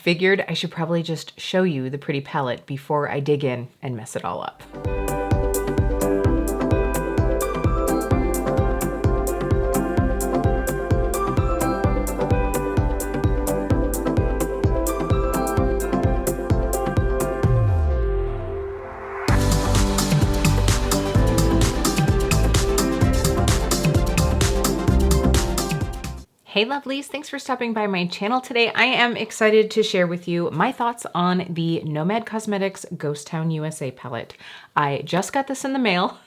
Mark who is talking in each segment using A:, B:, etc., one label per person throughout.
A: figured I should probably just show you the pretty palette before I dig in and mess it all up. Hey lovelies, thanks for stopping by my channel today. I am excited to share with you my thoughts on the Nomad Cosmetics Ghost Town USA palette. I just got this in the mail.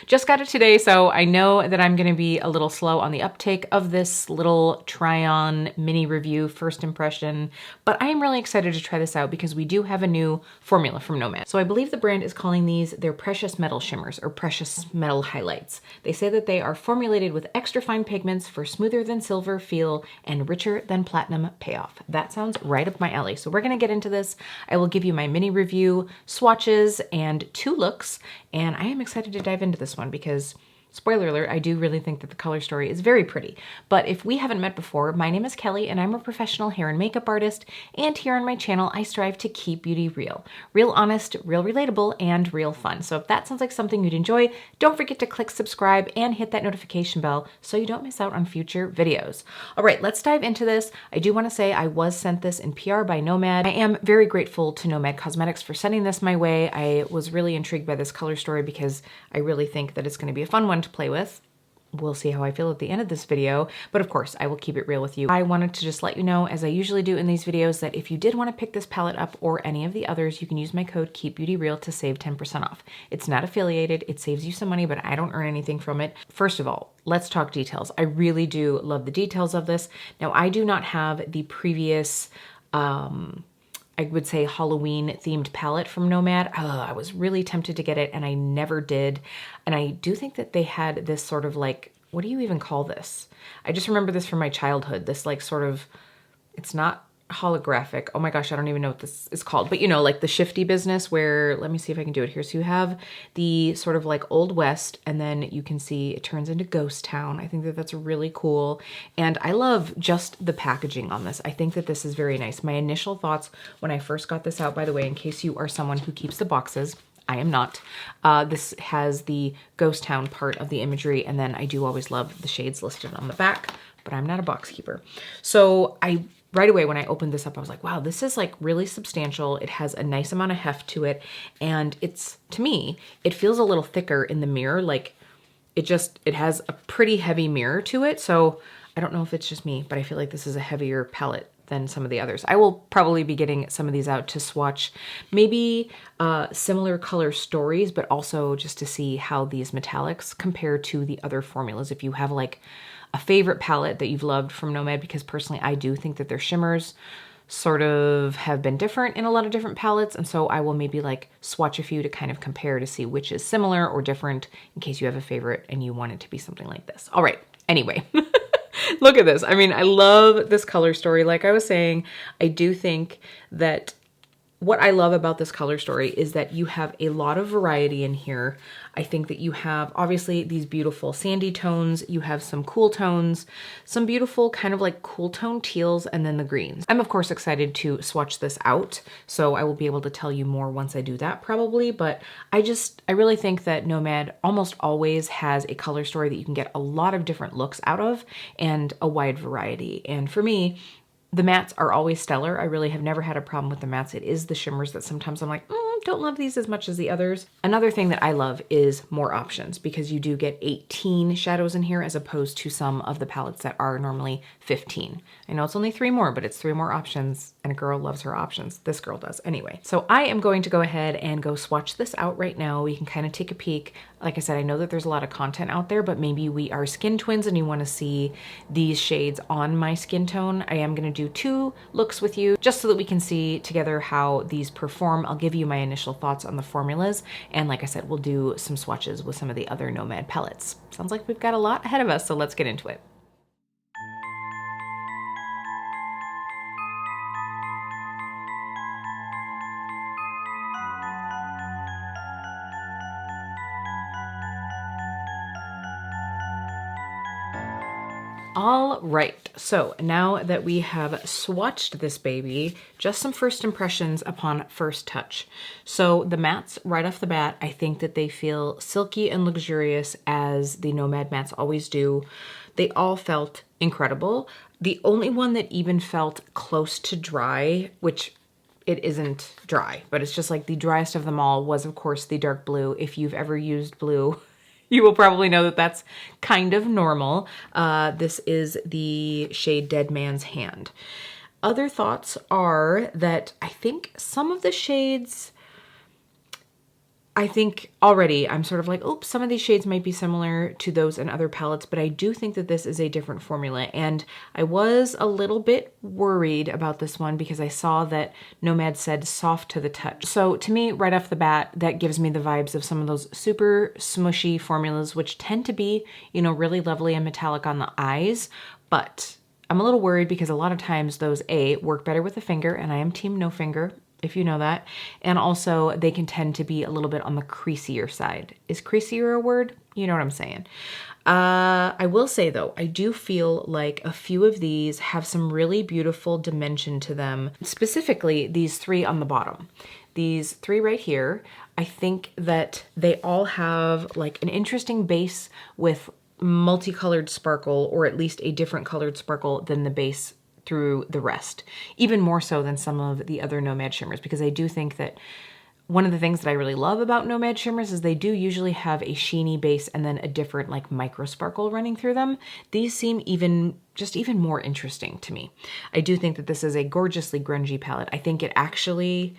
A: Just got it today, so I know that I'm going to be a little slow on the uptake of this little try-on mini review first impression, but I am really excited to try this out because we do have a new formula from Nomad. So I believe the brand is calling these their precious metal shimmers or precious metal highlights. They say that they are formulated with extra fine pigments for smoother than silver feel and richer than platinum payoff. That sounds right up my alley. So we're going to get into this. I will give you my mini review, swatches, and 2 looks, and I am excited to dive into this one because, spoiler alert, I do really think that the color story is very pretty. But if we haven't met before, my name is Kelly and I'm a professional hair and makeup artist, and here on my channel I strive to keep beauty real. Real honest, real relatable, and real fun. So if that sounds like something you'd enjoy, don't forget to click subscribe and hit that notification bell so you don't miss out on future videos. All right, let's dive into this. I do want to say I was sent this in PR by Nomad. I am very grateful to Nomad Cosmetics for sending this my way. I was really intrigued by this color story because I really think that it's going to be a fun one to play with. We'll see how I feel at the end of this video, but of course I will keep it real with you. I wanted to just let you know, as I usually do in these videos, that if you did want to pick this palette up or any of the others, you can use my code KEEPBEAUTYREAL to save 10% off. It's not affiliated, it saves you some money, but I don't earn anything from it. First of all, let's talk details. I really do love the details of this. Now, I do not have the previous I would say Halloween themed palette from Nomad. I was really tempted to get it and I never did. And I do think that they had this sort of like, what do you even call this? I just remember this from my childhood. This like sort of, it's not holographic. Oh my gosh, I don't even know what this is called, but you know, like the shifty business where, let me see if I can do it here. So you have the sort of like Old West, and then you can see it turns into Ghost Town. I think that that's really cool. And I love just the packaging on this. I think that this is very nice. My initial thoughts when I first got this out, by the way, in case you are someone who keeps the boxes, I am not. This has the Ghost Town part of the imagery, and then I do always love the shades listed on the back, but I'm not a box keeper. So right away when I opened this up, I was like, wow, this is like really substantial. It has a nice amount of heft to it. And it's, to me, it feels a little thicker in the mirror. Like it has a pretty heavy mirror to it. So I don't know if it's just me, but I feel like this is a heavier palette than some of the others. I will probably be getting some of these out to swatch maybe similar color stories, but also just to see how these metallics compare to the other formulas. If you have like a favorite palette that you've loved from Nomad, because personally I do think that their shimmers sort of have been different in a lot of different palettes, and so I will maybe like swatch a few to kind of compare to see which is similar or different in case you have a favorite and you want it to be something like this. All right, anyway. Look at this. I mean, I love this color story. Like I was saying, I do think that what I love about this color story is that you have a lot of variety in here. I think that you have obviously these beautiful sandy tones, you have some cool tones, some beautiful kind of like cool tone teals, and then the greens. I'm of course excited to swatch this out, so I will be able to tell you more once I do that probably, but I really think that Nomad almost always has a color story that you can get a lot of different looks out of and a wide variety. And for me, the mattes are always stellar. I really have never had a problem with the mattes. It is the shimmers that sometimes I'm like, don't love these as much as the others. Another thing that I love is more options, because you do get 18 shadows in here as opposed to some of the palettes that are normally 15. I know it's only 3 more, but it's 3 more options, and a girl loves her options. This girl does anyway. So I am going to go ahead and go swatch this out right now. We can kind of take a peek. Like I said, I know that there's a lot of content out there, but maybe we are skin twins and you want to see these shades on my skin tone. I am going to do 2 looks with you just so that we can see together how these perform. I'll give you my initial thoughts on the formulas, and like I said, we'll do some swatches with some of the other Nomad palettes. Sounds like we've got a lot ahead of us, so let's get into it. All right, so now that we have swatched this baby, just some first impressions upon first touch. So the mattes right off the bat, I think that they feel silky and luxurious as the Nomad mattes always do. They all felt incredible. The only one that even felt close to dry, which it isn't dry, but it's just like the driest of them all, was of course the dark blue. If you've ever used blue, you will probably know that that's kind of normal. This is the shade Dead Man's Hand. Other thoughts are that I think some of the shades, I think already I'm sort of like, oops, some of these shades might be similar to those in other palettes, but I do think that this is a different formula. And I was a little bit worried about this one because I saw that Nomad said soft to the touch. So to me, right off the bat, that gives me the vibes of some of those super smushy formulas, which tend to be, you know, really lovely and metallic on the eyes. But I'm a little worried because a lot of times those work better with a finger, and I am team no finger, if you know that. And also they can tend to be a little bit on the creasier side. Is creasier a word? You know what I'm saying. I will say though, I do feel like a few of these have some really beautiful dimension to them. Specifically, these three on the bottom. These three right here, I think that they all have like an interesting base with multicolored sparkle, or at least a different colored sparkle than the base through the rest, even more so than some of the other Nomad shimmers, because I do think that one of the things that I really love about Nomad shimmers is they do usually have a sheeny base and then a different like micro sparkle running through them. These seem even more interesting to me. I do think that this is a gorgeously grungy palette. I think it actually,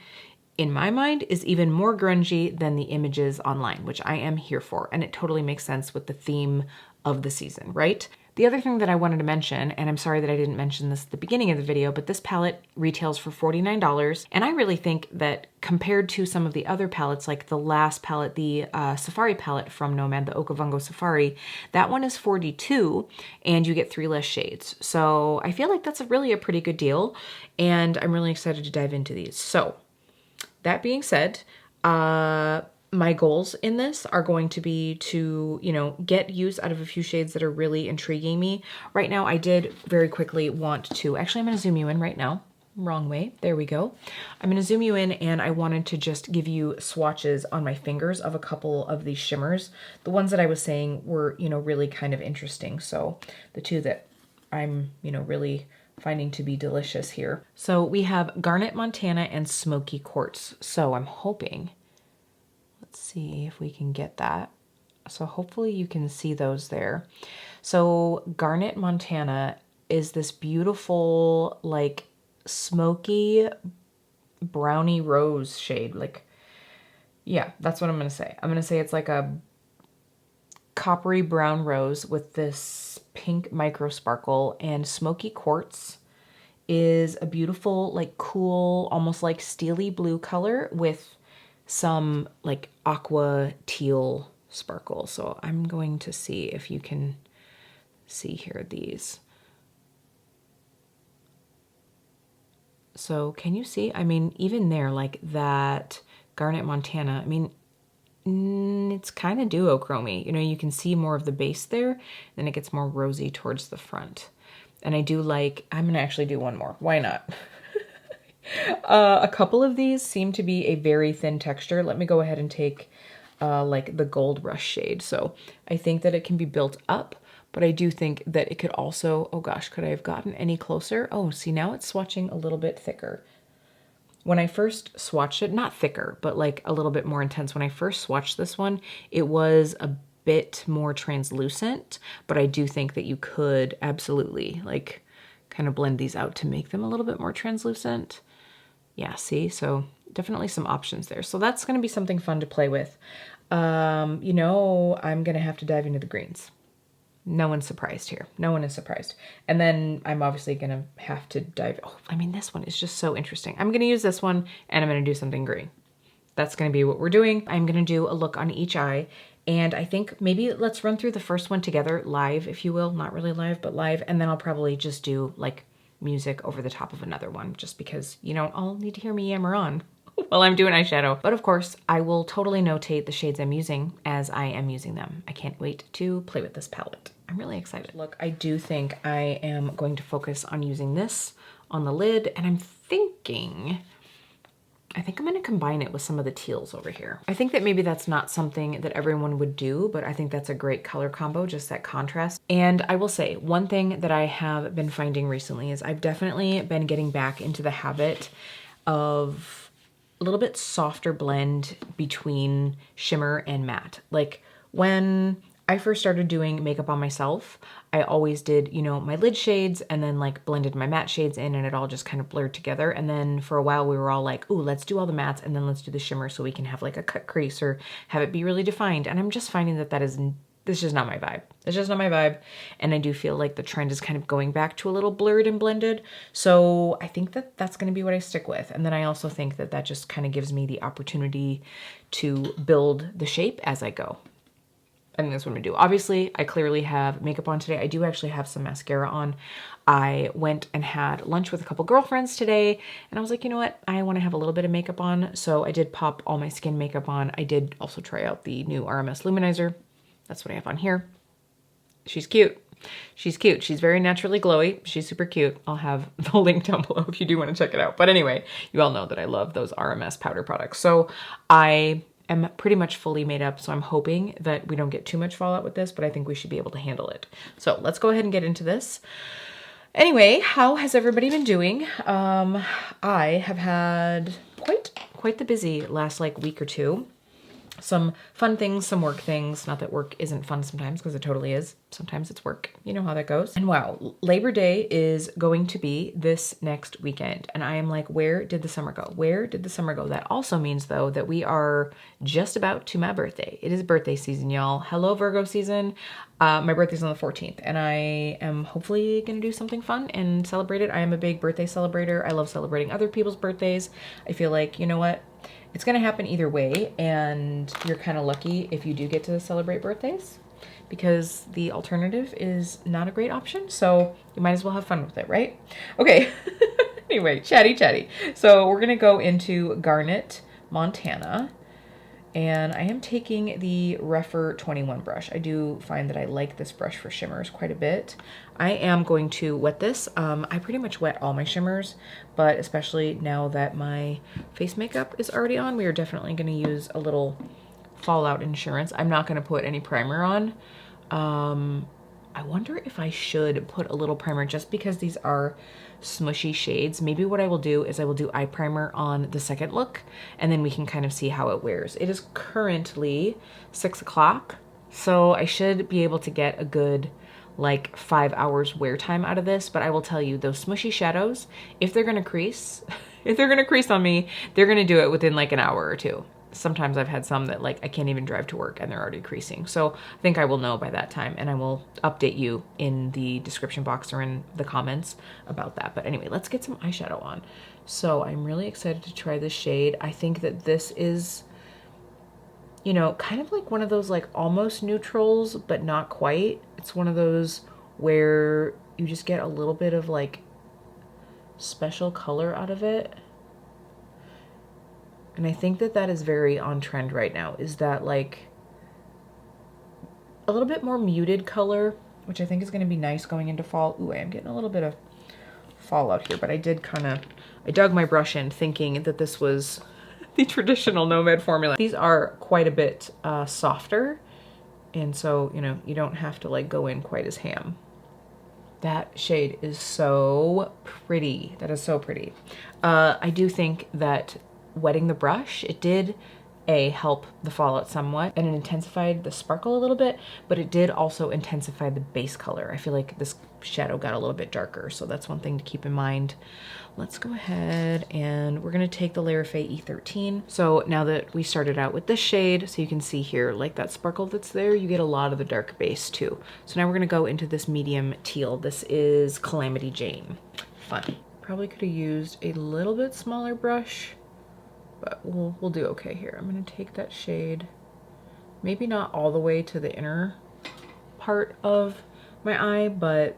A: in my mind, is even more grungy than the images online, which I am here for. And it totally makes sense with the theme of the season, right? The other thing that I wanted to mention, and I'm sorry that I didn't mention this at the beginning of the video, but this palette retails for $49. And I really think that compared to some of the other palettes, like the last palette, the Safari palette from Nomad, the Okavango Safari, that one is $42 and you get 3 less shades. So I feel like that's really a pretty good deal. And I'm really excited to dive into these. So that being said, my goals in this are going to be to, you know, get use out of a few shades that are really intriguing me. Right now, I did very quickly want to, actually, I'm going to zoom you in right now. Wrong way. There we go. I'm going to zoom you in, and I wanted to just give you swatches on my fingers of a couple of these shimmers. The ones that I was saying were, you know, really kind of interesting. So the two that I'm, you know, really finding to be delicious here. So we have Garnet Montana and Smoky Quartz. So I'm hoping, let's see if we can get that. So hopefully you can see those there. So Garnet Montana is this beautiful, like smoky brownie rose shade. Like, yeah, that's what I'm going to say. I'm going to say it's like a coppery brown rose with this pink micro sparkle, and Smoky Quartz is a beautiful, like cool, almost like steely blue color with some like aqua teal sparkle. So I'm going to see if you can see here these. So can you see? I mean, even there, like that Garnet Montana, I mean, it's kind of duochromy. You know, you can see more of the base there, then it gets more rosy towards the front. And I do like, I'm going to actually do one more. Why not? A couple of these seem to be a very thin texture. Let me go ahead and take like the Gold Rush shade. So I think that it can be built up, but I do think that it could also, oh gosh, could I have gotten any closer? Oh, see, now it's swatching a little bit thicker. When I first swatched it, not thicker, but like a little bit more intense. When I first swatched this one, it was a bit more translucent, but I do think that you could absolutely like kind of blend these out to make them a little bit more translucent. Yeah, see, so definitely some options there. So that's going to be something fun to play with. You know, I'm going to have to dive into the greens. No one's surprised here. No one is surprised. And then I'm obviously going to have to dive. Oh, I mean, this one is just so interesting. I'm going to use this one and I'm going to do something green. That's going to be what we're doing. I'm going to do a look on each eye. And I think maybe let's run through the first one together live, if you will. Not really live, but live. And then I'll probably just do like music over the top of another one, just because you don't all need to hear me yammer on while I'm doing eyeshadow. But of course, I will totally notate the shades I'm using as I am using them. I can't wait to play with this palette. I'm really excited. Look, I do think I am going to focus on using this on the lid, and I think I'm gonna combine it with some of the teals over here. I think that maybe that's not something that everyone would do, but I think that's a great color combo, just that contrast. And I will say, one thing that I have been finding recently is I've definitely been getting back into the habit of a little bit softer blend between shimmer and matte. Like when I first started doing makeup on myself, I always did, you know, my lid shades and then like blended my matte shades in, and it all just kind of blurred together. And then for a while we were all like, ooh, let's do all the mattes and then let's do the shimmer so we can have like a cut crease or have it be really defined. And I'm just finding that this is just not my vibe. It's just not my vibe. And I do feel like the trend is kind of going back to a little blurred and blended. So I think that that's going to be what I stick with. And then I also think that that just kind of gives me the opportunity to build the shape as I go. I think that's what I'm gonna do. Obviously, I clearly have makeup on today. I do actually have some mascara on. I went and had lunch with a couple girlfriends today, and I was like, you know what? I wanna have a little bit of makeup on. So I did pop all my skin makeup on. I did also try out the new RMS Luminizer. That's what I have on here. She's cute. She's cute. She's very naturally glowy. She's super cute. I'll have the link down below if you do wanna check it out. But anyway, you all know that I love those RMS powder products. So I am pretty much fully made up, so I'm hoping that we don't get too much fallout with this, but I think we should be able to handle it. So let's go ahead and get into this. Anyway, how has everybody been doing? I have had quite the busy last like week or two. Some fun things, some work things. Not that work isn't fun sometimes, because it totally is. Sometimes it's work. You know how that goes. And wow, Labor Day is going to be this next weekend. And I am like, where did the summer go? Where did the summer go? That also means though that we are just about to my birthday. It is birthday season, y'all. Hello, Virgo season. My birthday's on the 14th, and I am hopefully gonna do something fun and celebrate it. I am a big birthday celebrator. I love celebrating other people's birthdays. I feel like, you know what? It's gonna happen either way, and you're kind of lucky if you do get to celebrate birthdays, because the alternative is not a great option, so you might as well have fun with it, right? Okay, anyway, chatty. So we're gonna go into Garnet, Montana, and I am taking the Refer 21 brush. I do find that I like this brush for shimmers quite a bit. I am going to wet this. I pretty much wet all my shimmers, but especially now that my face makeup is already on, we are definitely going to use a little fallout insurance. I'm not going to put any primer on. I wonder if I should put a little primer just because these are smushy shades. Maybe what I will do is I will do eye primer on the second look, and then we can kind of see how it wears. It is currently 6 o'clock, so I should be able to get a good like 5 hours wear time out of this. But I will tell you, those smushy shadows, if they're gonna crease, on me, they're gonna do it within like an hour or two. Sometimes I've had some that like I can't even drive to work and they're already creasing. So I think I will know by that time, and I will update you in the description box or in the comments about that. But anyway, let's get some eyeshadow on. So I'm really excited to try this shade. I think that this is, you know, kind of like one of those like almost neutrals, but not quite. It's one of those where you just get a little bit of like special color out of it. And I think that that is very on trend right now, is that like a little bit more muted color, which I think is going to be nice going into fall. Ooh, I am getting a little bit of fallout here, but I dug my brush in thinking that this was the traditional Nomad formula. These are quite a bit softer, and so, you know, you don't have to like go in quite as ham. That shade is so pretty. That is so pretty. I do think that wetting the brush, it did help the fallout somewhat, and it intensified the sparkle a little bit, but it did also intensify the base color. I feel like this shadow got a little bit darker, so that's one thing to keep in mind. Let's go ahead and we're gonna take the Larifay E13. So now that we started out with this shade, so you can see here, like that sparkle that's there, you get a lot of the dark base too. So now we're gonna go into this medium teal. This is Calamity Jane. Fun. Probably could have used a little bit smaller brush, but we'll do okay here. I'm gonna take that shade, maybe not all the way to the inner part of my eye, but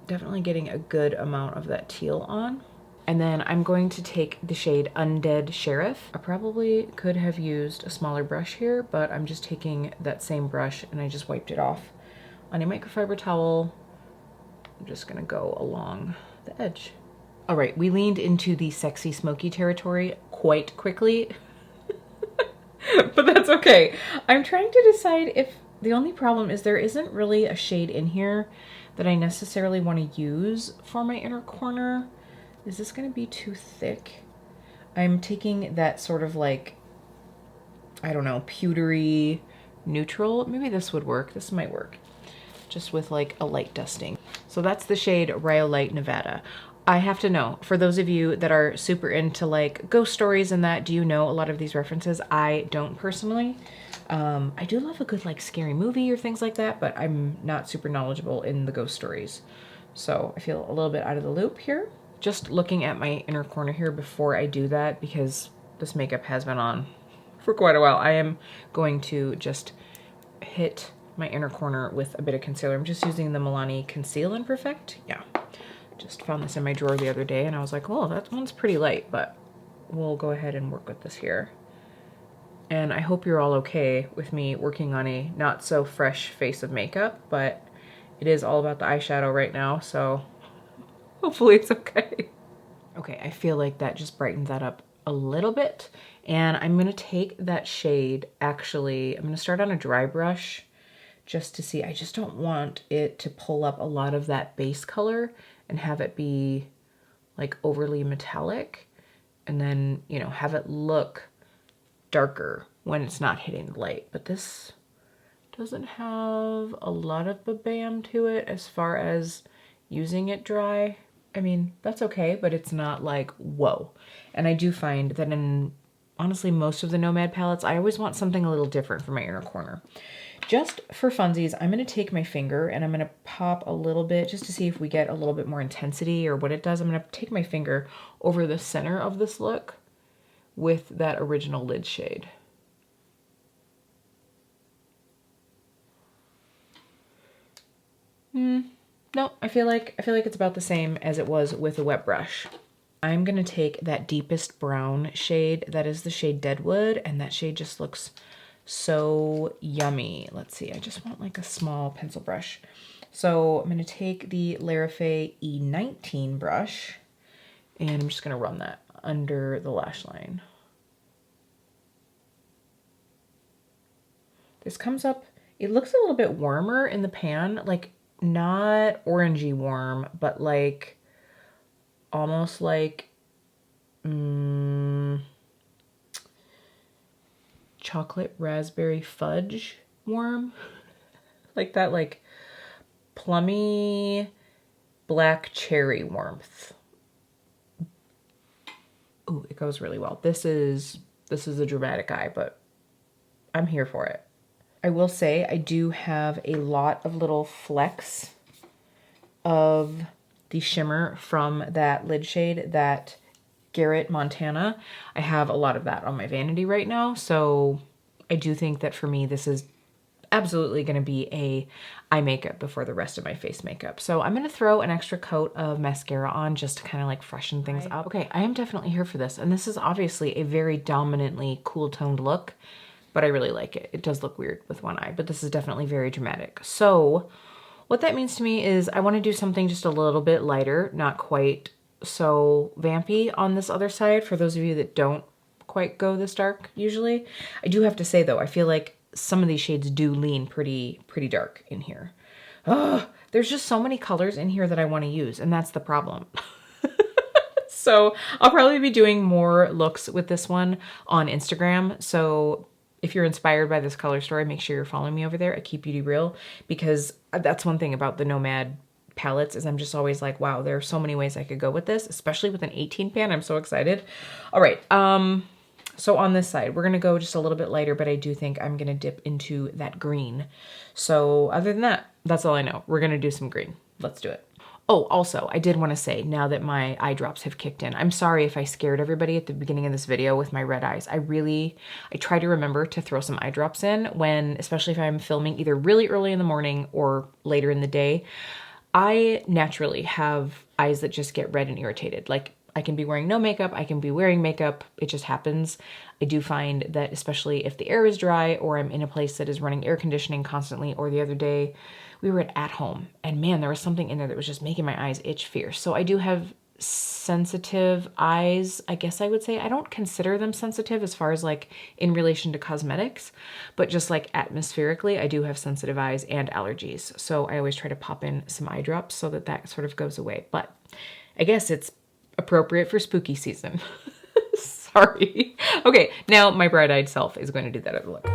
A: definitely getting a good amount of that teal on. And then I'm going to take the shade Undead Sheriff. I probably could have used a smaller brush here, but I'm just taking that same brush and I just wiped it off on a microfiber towel. I'm just gonna go along the edge. All right, we leaned into the sexy smoky territory quite quickly, but that's okay. I'm trying to decide if the only problem is there isn't really a shade in here that I necessarily want to use for my inner corner. Is this gonna be too thick? I'm taking that sort of like, I don't know, pewtery neutral. Maybe this would work. This might work. Just with like a light dusting. So that's the shade Rhyolite Nevada. I have to know, for those of you that are super into like ghost stories and that, do you know a lot of these references? I don't personally. I do love a good like scary movie or things like that, but I'm not super knowledgeable in the ghost stories. So I feel a little bit out of the loop here. Just looking at my inner corner here before I do that, because this makeup has been on for quite a while, I am going to just hit my inner corner with a bit of concealer. I'm just using the Milani Conceal and Perfect. Yeah, just found this in my drawer the other day and I was like, oh, that one's pretty light, but we'll go ahead and work with this here. And I hope you're all okay with me working on a not so fresh face of makeup, but it is all about the eyeshadow right now, so hopefully it's okay. Okay, I feel like that just brightened that up a little bit. And I'm gonna take that shade, actually, I'm gonna start on a dry brush just to see. I just don't want it to pull up a lot of that base color and have it be like overly metallic, and then, you know, have it look darker when it's not hitting the light. But this doesn't have a lot of bam to it as far as using it dry. I mean, that's okay, but it's not like, whoa. And I do find that in honestly most of the Nomad palettes, I always want something a little different for my inner corner. Just for funsies, I'm gonna take my finger and I'm gonna pop a little bit just to see if we get a little bit more intensity or what it does. I'm gonna take my finger over the center of this look with that original lid shade. No, I feel like it's about the same as it was with a wet brush. I'm gonna take that deepest brown shade, that is the shade Deadwood, and that shade just looks so yummy. Let's see, I just want like a small pencil brush. So I'm gonna take the Larifay E19 brush and I'm just gonna run that under the lash line. This comes up, it looks a little bit warmer in the pan, like not orangey warm, but like almost like chocolate raspberry fudge warm. Like that like plummy black cherry warmth. Ooh, it goes really well. This is a dramatic eye, but I'm here for it. I will say I do have a lot of little flecks of the shimmer from that lid shade, that Garrett Montana. I have a lot of that on my vanity right now, so I do think that for me this is absolutely going to be a eye makeup before the rest of my face makeup. So I'm going to throw an extra coat of mascara on just to kind of like freshen things up. Okay, I am definitely here for this, and this is obviously a very dominantly cool toned look, but I really like it. It does look weird with one eye, but this is definitely very dramatic. So what that means to me is I want to do something just a little bit lighter, not quite so vampy on this other side, for those of you that don't quite go this dark usually. I do have to say though, I feel like some of these shades do lean pretty dark in here. Ugh, there's just so many colors in here that I want to use, and that's the problem. So I'll probably be doing more looks with this one on Instagram. So if you're inspired by this color story, make sure you're following me over there at Keep Beauty Real, because that's one thing about the Nomad palettes is I'm just always like, wow, there are so many ways I could go with this, especially with an 18 pan. I'm so excited. All right. So on this side, we're going to go just a little bit lighter, but I do think I'm going to dip into that green. So other than that, that's all I know. We're going to do some green. Let's do it. Oh, also, I did want to say, now that my eye drops have kicked in, I'm sorry if I scared everybody at the beginning of this video with my red eyes. I try to remember to throw some eye drops in when, especially if I'm filming either really early in the morning or later in the day. I naturally have eyes that just get red and irritated. Like, I can be wearing no makeup, I can be wearing makeup. It just happens. I do find that especially if the air is dry or I'm in a place that is running air conditioning constantly, or the other day we were at home and man, there was something in there that was just making my eyes itch fierce. So I do have sensitive eyes, I guess I would say. I don't consider them sensitive as far as like in relation to cosmetics, but just like atmospherically, I do have sensitive eyes and allergies. So I always try to pop in some eye drops so that that sort of goes away. But I guess it's appropriate for spooky season. Sorry. Okay, now my bright-eyed self is going to do that other look.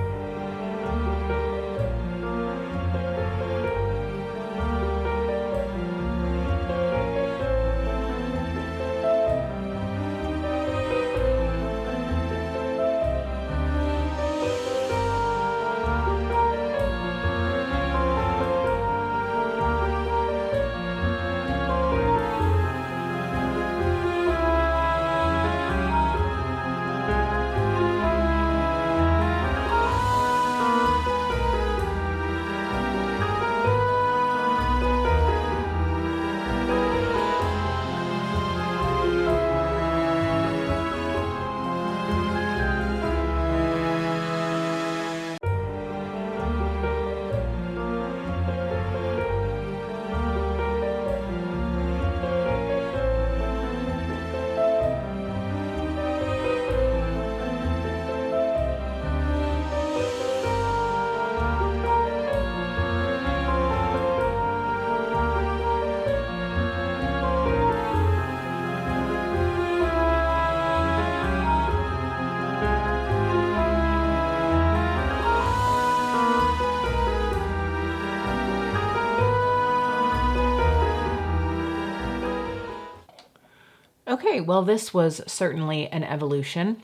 A: Okay, well, this was certainly an evolution.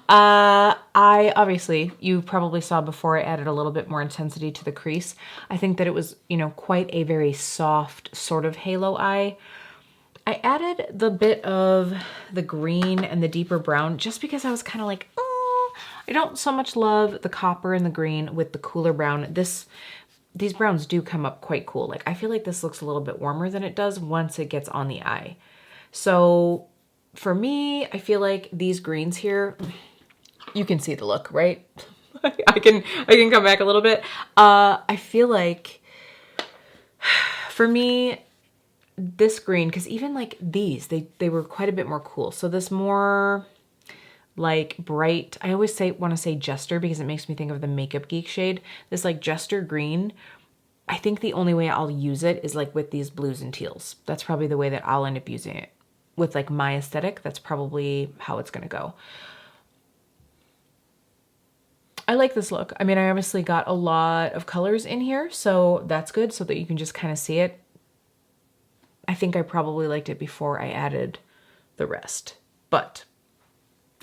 A: I obviously, you probably saw before I added a little bit more intensity to the crease. I think that it was, you know, quite a very soft sort of halo eye. I added the bit of the green and the deeper brown just because I was kind of like, oh, I don't so much love the copper and the green with the cooler brown. These browns do come up quite cool. Like, I feel like this looks a little bit warmer than it does once it gets on the eye. So for me, I feel like these greens here, you can see the look, right? I can come back a little bit. I feel like for me, this green, because even like these, they were quite a bit more cool. So this more like bright, I always want to say Jester because it makes me think of the Makeup Geek shade. This like Jester green, I think the only way I'll use it is like with these blues and teals. That's probably the way that I'll end up using it. With like my aesthetic, that's probably how it's gonna go. I like this look. I mean, I obviously got a lot of colors in here, so that's good so that you can just kind of see it. I think I probably liked it before I added the rest, but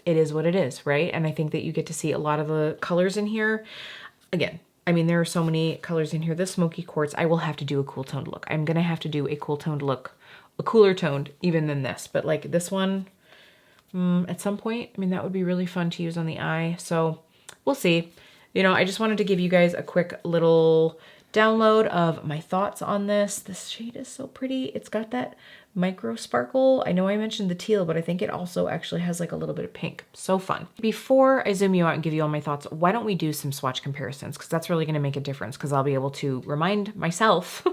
A: it is what it is, right? And I think that you get to see a lot of the colors in here. Again, I mean, there are so many colors in here. This smoky quartz, I will have to do a cool toned look. I'm gonna have to do a cool toned look, a cooler toned even than this, but like this one, at some point, I mean, that would be really fun to use on the eye. So we'll see. You know, I just wanted to give you guys a quick little download of my thoughts on this. This shade is so pretty. It's got that micro sparkle. I know I mentioned the teal, but I think it also actually has like a little bit of pink. So fun. Before I zoom you out and give you all my thoughts, why don't we do some swatch comparisons? Because that's really going to make a difference because I'll be able to remind myself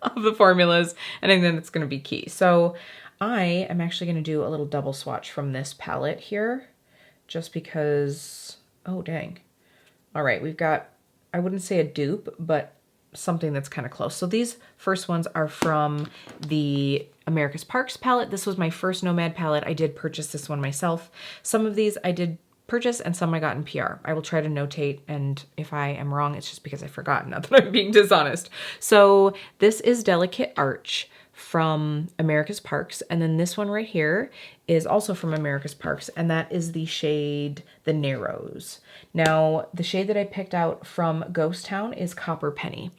A: of the formulas, and then it's going to be key. So I am actually going to do a little double swatch from this palette here, just because, oh dang. All right, we've got, I wouldn't say a dupe, but something that's kind of close. So these first ones are from the America's Parks palette. This was my first Nomad palette. I did purchase this one myself. Some of these I did purchase and some I got in PR. I will try to notate, and if I am wrong, it's just because I forgot, not that I'm being dishonest. So this is Delicate Arch from America's Parks, and then this one right here is also from America's Parks, and that is the shade The Narrows. Now, the shade that I picked out from Ghost Town is Copper Penny,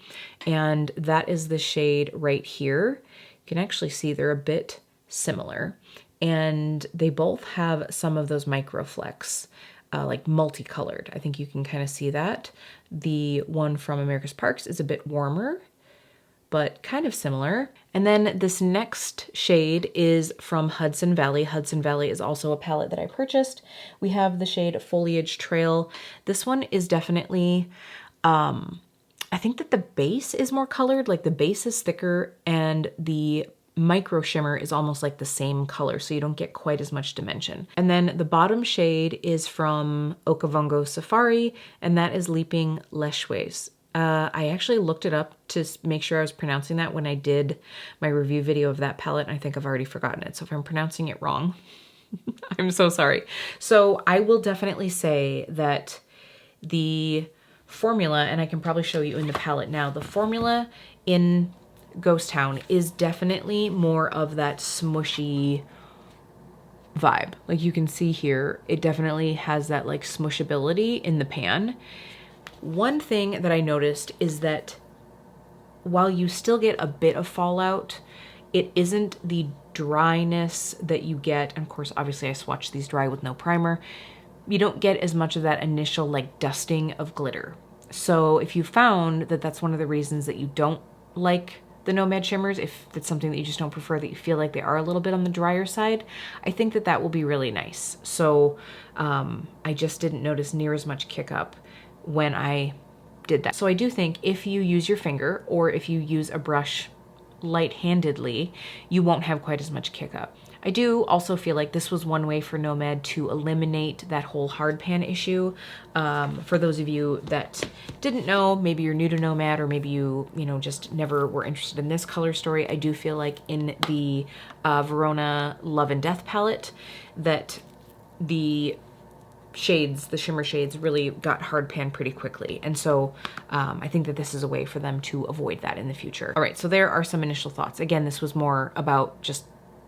A: and that is the shade right here. You can actually see they're a bit similar, and they both have some of those microflecks, like multicolored. I think you can kind of see that. The one from America's Parks is a bit warmer, but kind of similar. And then this next shade is from Hudson Valley. Hudson Valley is also a palette that I purchased. We have the shade Foliage Trail. This one is definitely, I think that the base is more colored, like the base is thicker and the micro shimmer is almost like the same color, so you don't get quite as much dimension. And then the bottom shade is from Okavango Safari, and that is Leaping Leshways. I actually looked it up to make sure I was pronouncing that when I did my review video of that palette, and I think I've already forgotten it. So if I'm pronouncing it wrong, I'm so sorry. So I will definitely say that the formula, and I can probably show you in the palette now, the formula in Ghost Town is definitely more of that smushy vibe. Like you can see here, it definitely has that like smushability in the pan. One thing that I noticed is that while you still get a bit of fallout, it isn't the dryness that you get. And of course, obviously I swatched these dry with no primer. You don't get as much of that initial like dusting of glitter. So if you found that that's one of the reasons that you don't like the Nomad shimmers, if it's something that you just don't prefer, that you feel like they are a little bit on the drier side, I think that that will be really nice. So I just didn't notice near as much kick up when I did that. So I do think if you use your finger or if you use a brush light-handedly, you won't have quite as much kick up. I do also feel like this was one way for Nomad to eliminate that whole hard pan issue. For those of you that didn't know, maybe you're new to Nomad or maybe you just never were interested in this color story, I do feel like in the Verona Love and Death palette that the shades, the shimmer shades, really got hard pan pretty quickly. And so I think that this is a way for them to avoid that in the future. All right, so there are some initial thoughts. Again, this was more about just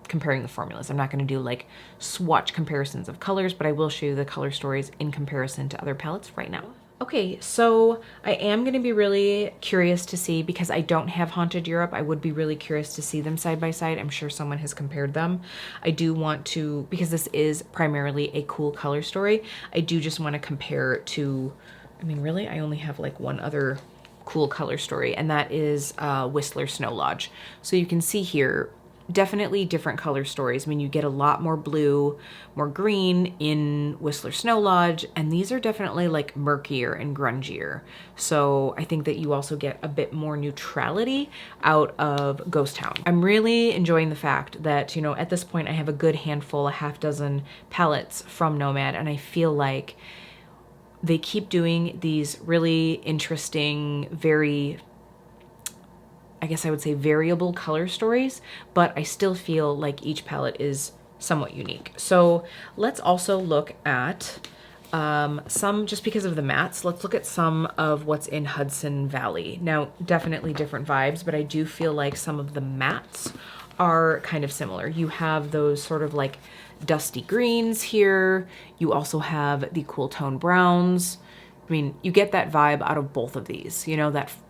A: comparing the formulas. I'm not going to do like swatch comparisons of colors, but I will show you the color stories in comparison to other palettes right now. Okay, so I am going to be really curious to see, because I don't have Haunted Europe, I would be really curious to see them side by side. I'm sure someone has compared them. I do want to, because this is primarily a cool color story, I do just want to compare it to, I mean, really, I only have like one other cool color story, and that is Whistler Snow Lodge. So you can see here, definitely different color stories. I mean, you get a lot more blue, more green in Whistler Snow Lodge, and these are definitely like murkier and grungier. So I think that you also get a bit more neutrality out of Ghost Town. I'm really enjoying the fact that, at this point I have a good handful, a half dozen palettes from Nomad, and I feel like they keep doing these really interesting, very, I guess I would say, variable color stories, but I still feel like each palette is somewhat unique. So let's also look at some, just because of the mattes, let's look at some of what's in Hudson Valley. Now, definitely different vibes, but I do feel like some of the mattes are kind of similar. You have those sort of like dusty greens here. You also have the cool tone browns. I mean, you get that vibe out of both of these,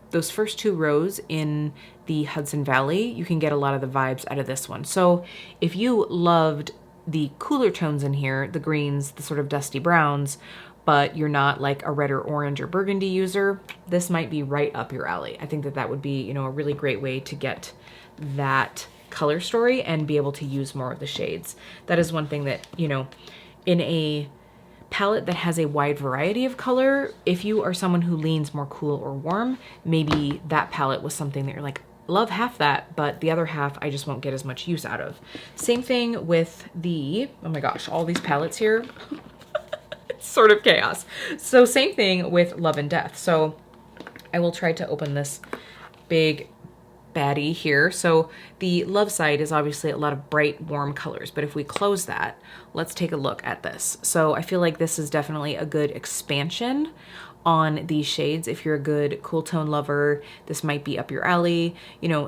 A: those first two rows in the Hudson Valley, you can get a lot of the vibes out of this one. So if you loved the cooler tones in here, the greens, the sort of dusty browns, but you're not like a red or orange or burgundy user, this might be right up your alley. I think that that would be, a really great way to get that color story and be able to use more of the shades. That is one thing that, in a palette that has a wide variety of color, if you are someone who leans more cool or warm, maybe that palette was something that you're like, love half that, but the other half I just won't get as much use out of. Same thing with the, oh my gosh, all these palettes here. It's sort of chaos. So same thing with Love and Death. So I will try to open this big baddie here. So the love side is obviously a lot of bright, warm colors, but if we close that, let's take a look at this. So I feel like this is definitely a good expansion on these shades. If you're a good cool tone lover, this might be up your alley.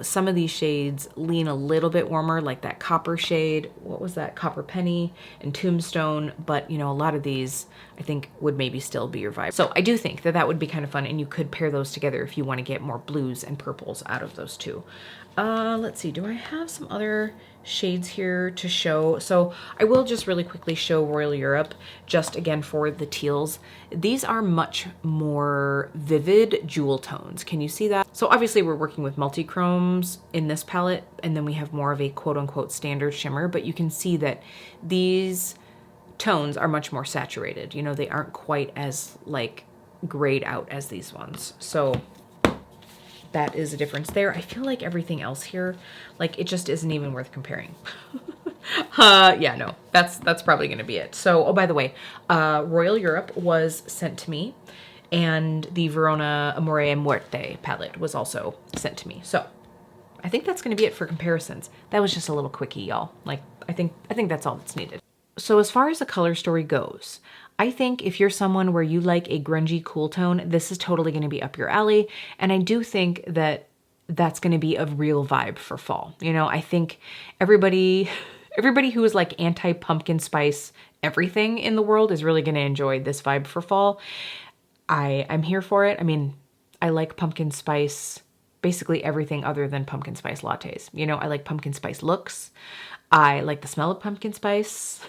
A: Some of these shades lean a little bit warmer, like that copper shade. What was that? Copper Penny and Tombstone. But, a lot of these I think would maybe still be your vibe. So I do think that that would be kind of fun, and you could pair those together if you want to get more blues and purples out of those two. Let's see, do I have some other shades here to show? So I will just really quickly show Royal Europe, just again for the teals. These are much more vivid jewel tones. Can you see that? So obviously we're working with multi-chromes in this palette, and then we have more of a quote unquote standard shimmer, but you can see that these tones are much more saturated. You know, they aren't quite as like grayed out as these ones. So that is a difference there. I feel like everything else here, like it just isn't even worth comparing. Yeah, no, that's probably gonna be it. So, oh, by the way, Royal Europe was sent to me, and the Verona Amore e Muerte palette was also sent to me. So I think that's gonna be it for comparisons. That was just a little quickie, y'all. Like, I think that's all that's needed. So as far as the color story goes, I think if you're someone where you like a grungy cool tone, this is totally going to be up your alley. And I do think that that's going to be a real vibe for fall. You know, I think everybody who is like anti-pumpkin spice everything in the world is really going to enjoy this vibe for fall. I'm here for it. I mean, I like pumpkin spice, basically everything other than pumpkin spice lattes. You know, I like pumpkin spice looks. I like the smell of pumpkin spice.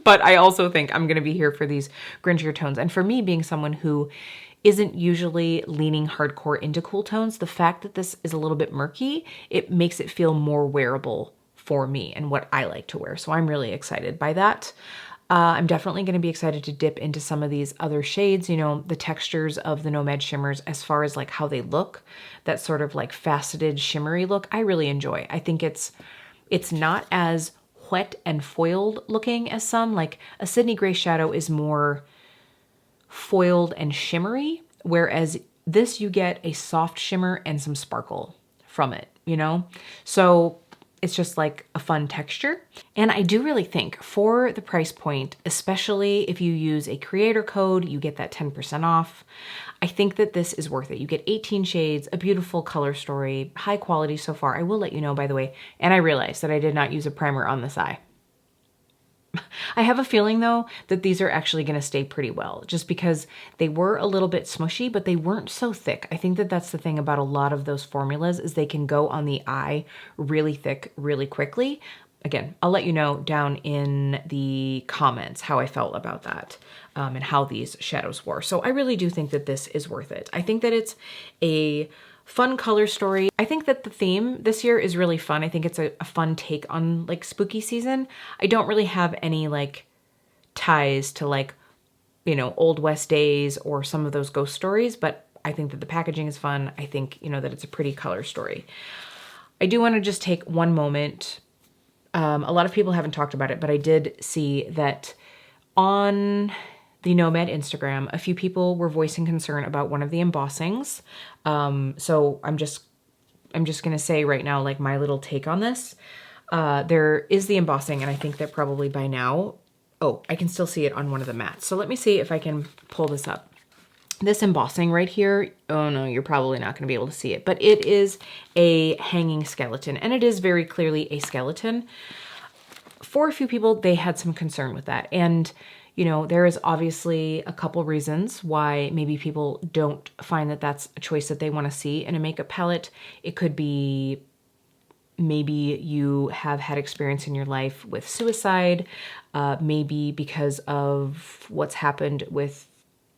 A: But I also think I'm going to be here for these grungier tones. And for me, being someone who isn't usually leaning hardcore into cool tones, the fact that this is a little bit murky, it makes it feel more wearable for me and what I like to wear. So I'm really excited by that. I'm definitely going to be excited to dip into some of these other shades, you know, the textures of the Nomad shimmers as far as like how they look, that sort of like faceted shimmery look, I really enjoy. I think it's not as wet and foiled looking as some. Like a Sydney Gray shadow is more foiled and shimmery, whereas this you get a soft shimmer and some sparkle from it, you know? So it's just like a fun texture. And I do really think for the price point, especially if you use a creator code, you get that 10% off. I think that this is worth it. You get 18 shades, a beautiful color story, high quality so far. I will let you know, by the way. And I realized that I did not use a primer on this eye. I have a feeling though that these are actually going to stay pretty well, just because they were a little bit smushy, but they weren't so thick. I think that that's the thing about a lot of those formulas is they can go on the eye really thick, really quickly. Again, I'll let you know down in the comments how I felt about that and how these shadows were. So I really do think that this is worth it. I think that it's a fun color story. I think that the theme this year is really fun. I think it's a fun take on like spooky season. I don't really have any like ties to like, you know, Old West days or some of those ghost stories, but I think that the packaging is fun. I think, you know, that it's a pretty color story. I do want to just take one moment. A lot of people haven't talked about it, but I did see that on the Nomad Instagram, a few people were voicing concern about one of the embossings. So I'm just gonna say right now, like my little take on this. There is the embossing, and I think that probably by now, oh, I can still see it on one of the mats. So let me see if I can pull this up. This embossing right here, oh no, you're probably not gonna be able to see it, but it is a hanging skeleton, and it is very clearly a skeleton. For a few people, they had some concern with that. And, you know, there is obviously a couple reasons why maybe people don't find that that's a choice that they want to see in a makeup palette. It could be maybe you have had experience in your life with suicide, maybe because of what's happened with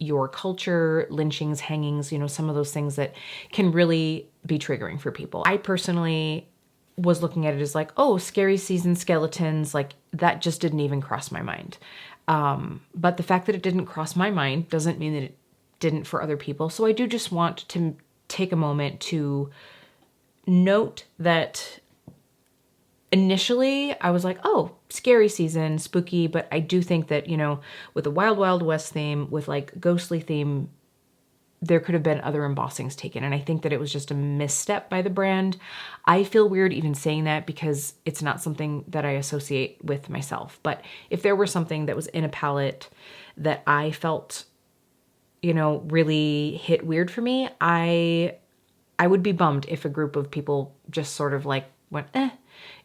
A: your culture, lynchings, hangings, you know, some of those things that can really be triggering for people. I personally was looking at it as like, oh, scary season skeletons, like that just didn't even cross my mind. But the fact that it didn't cross my mind doesn't mean that it didn't for other people. So I do just want to take a moment to note that initially I was like, oh, scary season, spooky, but I do think that, you know, with the Wild Wild West theme, with like ghostly theme, there could have been other embossings taken. And I think that it was just a misstep by the brand. I feel weird even saying that because it's not something that I associate with myself. But if there were something that was in a palette that I felt, you know, really hit weird for me, I would be bummed if a group of people just sort of like went,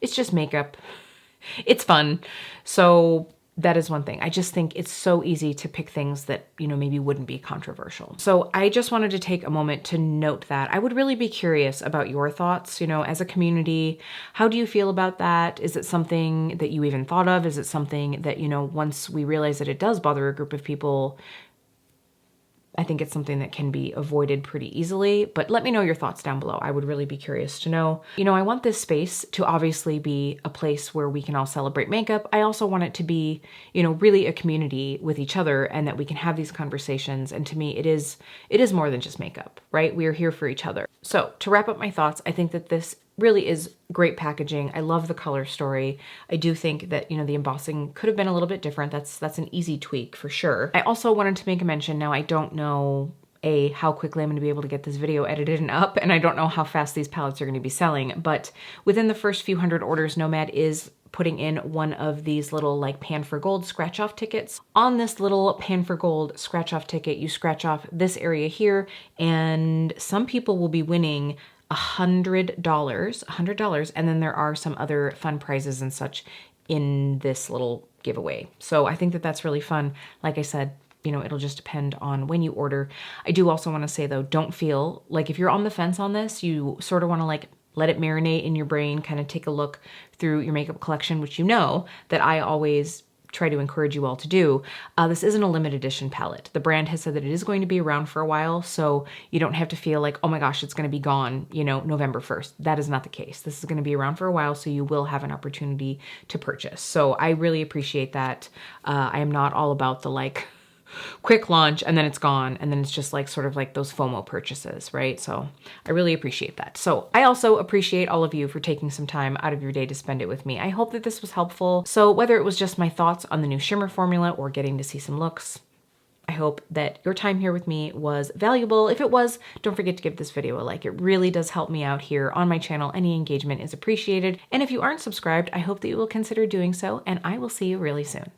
A: it's just makeup. It's fun. So that is one thing. I just think it's so easy to pick things that, you know, maybe wouldn't be controversial. So I just wanted to take a moment to note that. I would really be curious about your thoughts, you know, as a community. How do you feel about that? Is it something that you even thought of? Is it something that, you know, once we realize that it does bother a group of people, I think it's something that can be avoided pretty easily, but let me know your thoughts down below. I would really be curious to know. You know, I want this space to obviously be a place where we can all celebrate makeup. I also want it to be, you know, really a community with each other and that we can have these conversations. And to me, it is more than just makeup, right? We are here for each other. So to wrap up my thoughts, I think that this really is great packaging. I love the color story. I do think that, you know, the embossing could have been a little bit different. That's an easy tweak for sure. I also wanted to make a mention. Now, I don't know how quickly I'm going to be able to get this video edited and up, and I don't know how fast these palettes are going to be selling, but within the first few hundred orders, Nomad is putting in one of these little like Pan for Gold scratch off tickets. On this little Pan for Gold scratch off ticket, you scratch off this area here, and some people will be winning $100, and then there are some other fun prizes and such in this little giveaway. So I think that that's really fun. Like I said, you know, it'll just depend on when you order. I do also want to say though, don't feel like if you're on the fence on this, you sort of want to like let it marinate in your brain, kind of take a look through your makeup collection, which you know that I always try to encourage you all to do. This isn't a limited edition palette. The brand has said that it is going to be around for a while, so you don't have to feel like, oh my gosh, it's going to be gone, you know, November 1st. That is not the case. This is going to be around for a while, so you will have an opportunity to purchase. So I really appreciate that. I am not all about the like quick launch and then it's gone and then it's just like sort of like those FOMO purchases, right? So I really appreciate that. So I also appreciate all of you for taking some time out of your day to spend it with me. I hope that this was helpful. So whether it was just my thoughts on the new shimmer formula or getting to see some looks, I hope that your time here with me was valuable. If it was, don't forget to give this video a like. It really does help me out here on my channel. Any engagement is appreciated. And if you aren't subscribed, I hope that you will consider doing so, and I will see you really soon.